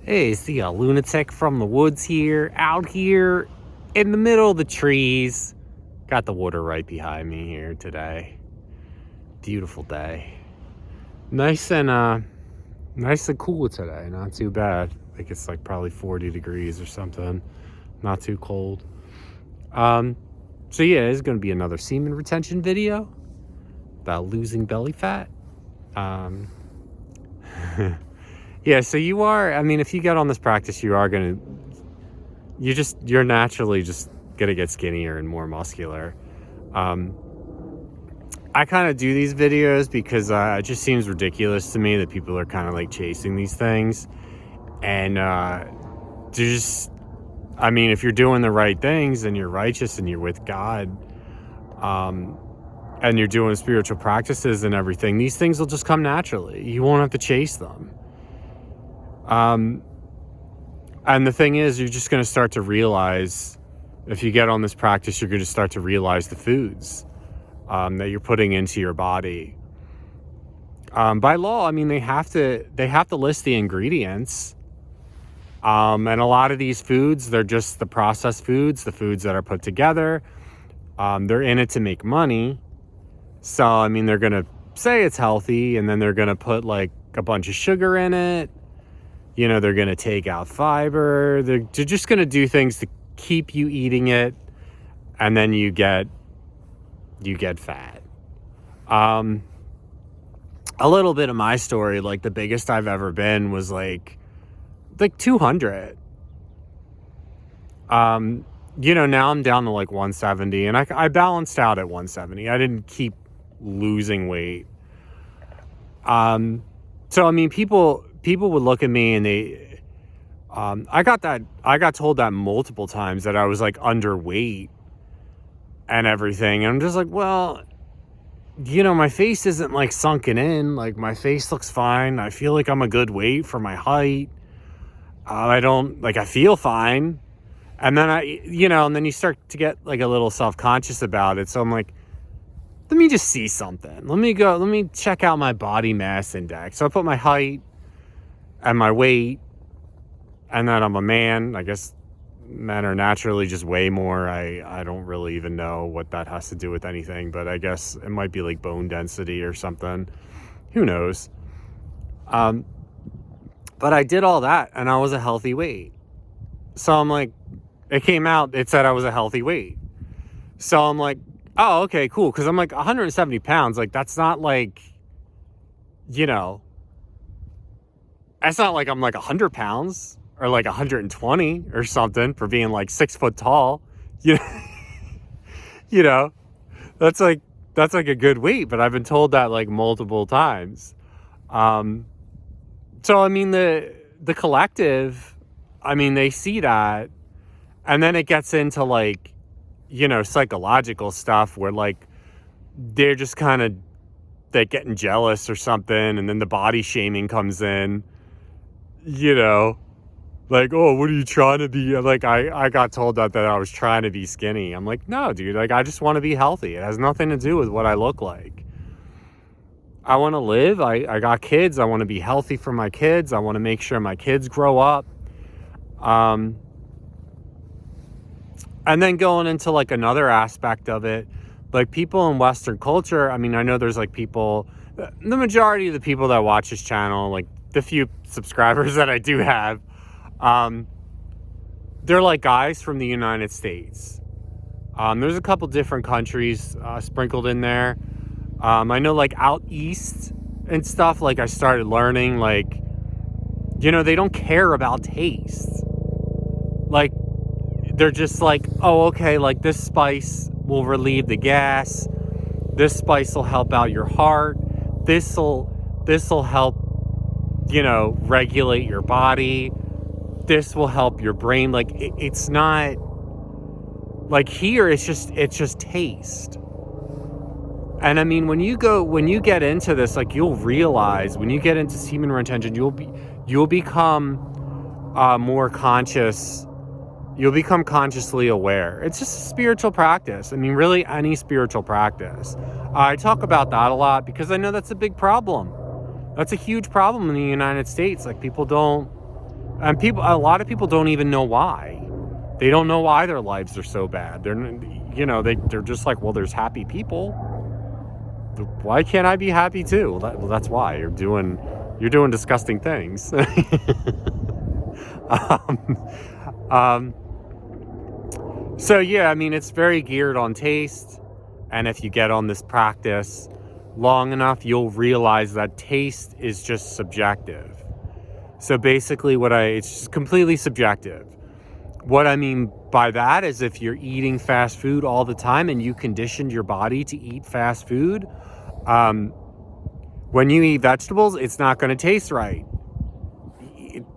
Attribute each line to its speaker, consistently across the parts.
Speaker 1: Hey, see a lunatic from the woods here, out here in the middle of the trees. Got the water right behind me here today. Beautiful day. Nice and cool today. Not too bad. I think it's like probably 40 degrees or something. Not too cold. So yeah, it's going to be another semen retention video about losing belly fat. Yeah, so if you get on this practice, you're naturally just going to get skinnier and more muscular. I kind of do these videos because it just seems ridiculous to me that people are kind of like chasing these things. And if you're doing the right things and you're righteous and you're with God, and you're doing spiritual practices and everything, these things will just come naturally. You won't have to chase them. And the thing is, you're just going to start to realize, if you get on this practice, you're going to start to realize the foods that you're putting into your body. By law, they have to list the ingredients. And a lot of these foods, they're just the processed foods, the foods that are put together. They're in it to make money. So, they're going to say it's healthy, and then they're going to put like a bunch of sugar in it. They're going to take out fiber. They're just going to do things to keep you eating it. And then you get fat. A little bit of my story, like the biggest I've ever been was like 200. Now I'm down to like 170, and I balanced out at 170. I didn't keep losing weight. People would look at me and they, I got told that multiple times that I was like underweight and everything. And I'm just like, well, my face isn't like sunken in. Like my face looks fine. I feel like I'm a good weight for my height. I feel fine. And then and then you start to get like a little self-conscious about it. So I'm like, let me just see something. Let me check out my body mass index. So I put my height and my weight, and then I'm a man. I guess men are naturally just way more. I don't really even know what that has to do with anything, but I guess it might be like bone density or something. Who knows? But I did all that, and I was a healthy weight. So I'm like, it came out, it said I was a healthy weight. So I'm like, oh, okay, cool. Because I'm like 170 pounds. Like, that's not like, it's not like I'm like 100 pounds or like 120 or something for being like 6 foot tall. That's like a good weight, but I've been told that like multiple times. So, the collective, they see that, and then it gets into like, psychological stuff where like, they're just kind of, they're getting jealous or something. And then the body shaming comes in, like, oh, what are you trying to be? Like, I got told that I was trying to be skinny. I'm like, no, dude, like, I just want to be healthy. It has nothing to do with what I look like. I want to live. I got kids. I want to be healthy for my kids. I want to make sure my kids grow up. And then going into like another aspect of it, like people in Western culture, I know there's like people, the majority of the people that watch this channel, like the few subscribers that I do have, they're like guys from the United States. There's a couple different countries sprinkled in there. I know like out east and stuff, like I started learning, like, they don't care about taste. Like, they're just like, oh, okay, like this spice will relieve the gas. This spice will help out your heart. This'll help, regulate your body. This will help your brain. Like, it's not like here, it's just taste. And when you get into this, like, you'll realize when you get into semen retention, you'll become more conscious. You'll become consciously aware. It's just a spiritual practice. Really any spiritual practice. I talk about that a lot because I know that's a big problem. That's a huge problem in the United States. Like, people don't And a lot of people don't even know why. They don't know why their lives are so bad. They're just like, well, there's happy people. Why can't I be happy too? Well, that's why you're doing disgusting things. um, so yeah, I mean, it's very geared on taste. And if you get on this practice long enough, you'll realize that taste is just subjective. So basically it's just completely subjective. What I mean by that is if you're eating fast food all the time and you conditioned your body to eat fast food, when you eat vegetables, it's not going to taste right.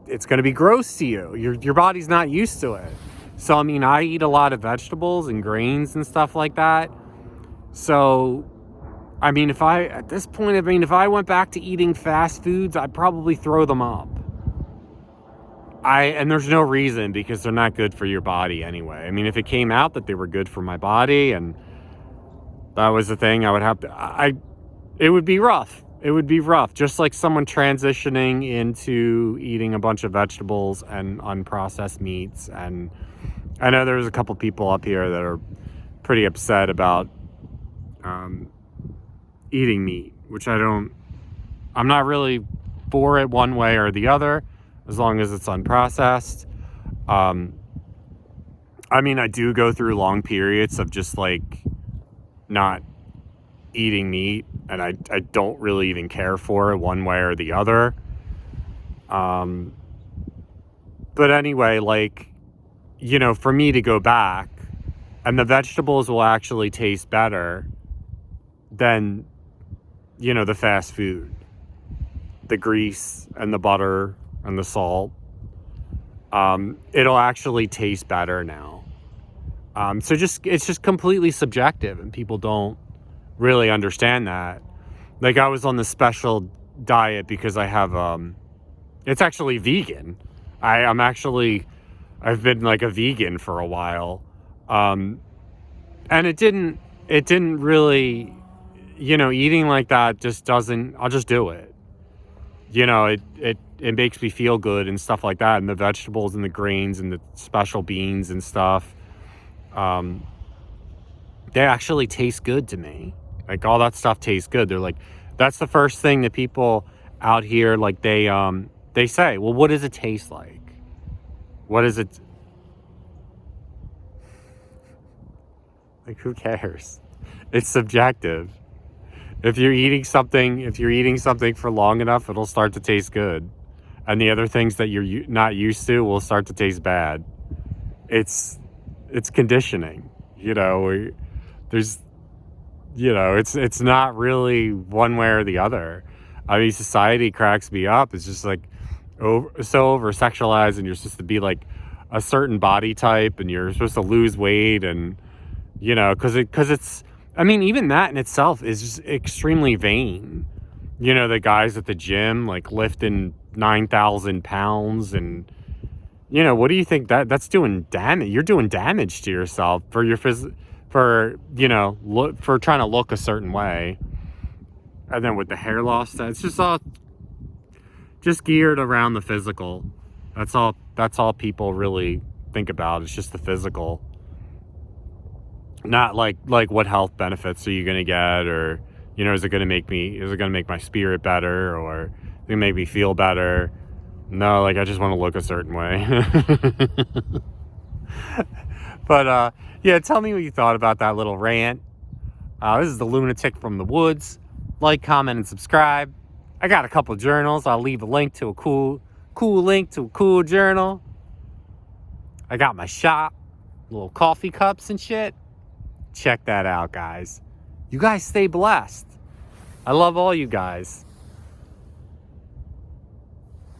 Speaker 1: It's going to be gross to you. Your body's not used to it. So, I mean, I eat a lot of vegetables and grains and stuff like that. So, I mean, if I went back to eating fast foods, I'd probably throw them up. And there's no reason, because they're not good for your body anyway. I mean, if it came out that they were good for my body and that was the thing, I would have to, it would be rough. It would be rough. Just like someone transitioning into eating a bunch of vegetables and unprocessed meats. And I know there's a couple people up here that are pretty upset about eating meat, which I'm not really for it one way or the other, as long as it's unprocessed. I mean, I do go through long periods of just like not eating meat, and I don't really even care for it one way or the other. But anyway, like, for me to go back, and the vegetables will actually taste better than, the fast food, the grease and the butter and the salt. It'll actually taste better now. So it's just completely subjective, and people don't really understand that. Like, I was on this special diet because I have, it's actually vegan. I've been like a vegan for a while. And it didn't really, eating like that just doesn't, I'll just do it. It makes me feel good and stuff like that. And the vegetables and the grains and the special beans and stuff, they actually taste good to me. Like, all that stuff tastes good. They're like, that's the first thing that people out here, like, they say, well, what does it taste like? What is it? Like, who cares? It's subjective. If you're eating something for long enough, it'll start to taste good. And the other things that you're not used to will start to taste bad. It's conditioning, it's not really one way or the other. I mean, society cracks me up. It's just like so over sexualized, and you're supposed to be like a certain body type, and you're supposed to lose weight, and because it's, I mean, even that in itself is just extremely vain. The guys at the gym, like, lifting 9,000 pounds, and what do you think that's doing damage? You're doing damage to yourself for your for trying to look a certain way. And then with the hair loss, it's just all just geared around the physical. That's all people really think about. It's just the physical. Not like what health benefits are you going to get, or is it going to make my spirit better, or is it going to make me feel better? No, like, I just want to look a certain way. But yeah, tell me what you thought about that little rant. This is the lunatic from the woods. Like, comment, and subscribe. I got a couple journals. I'll leave a link to a cool link to a cool journal. I got my shop, little coffee cups and shit. Check that out, guys. You guys stay blessed. I love all you guys.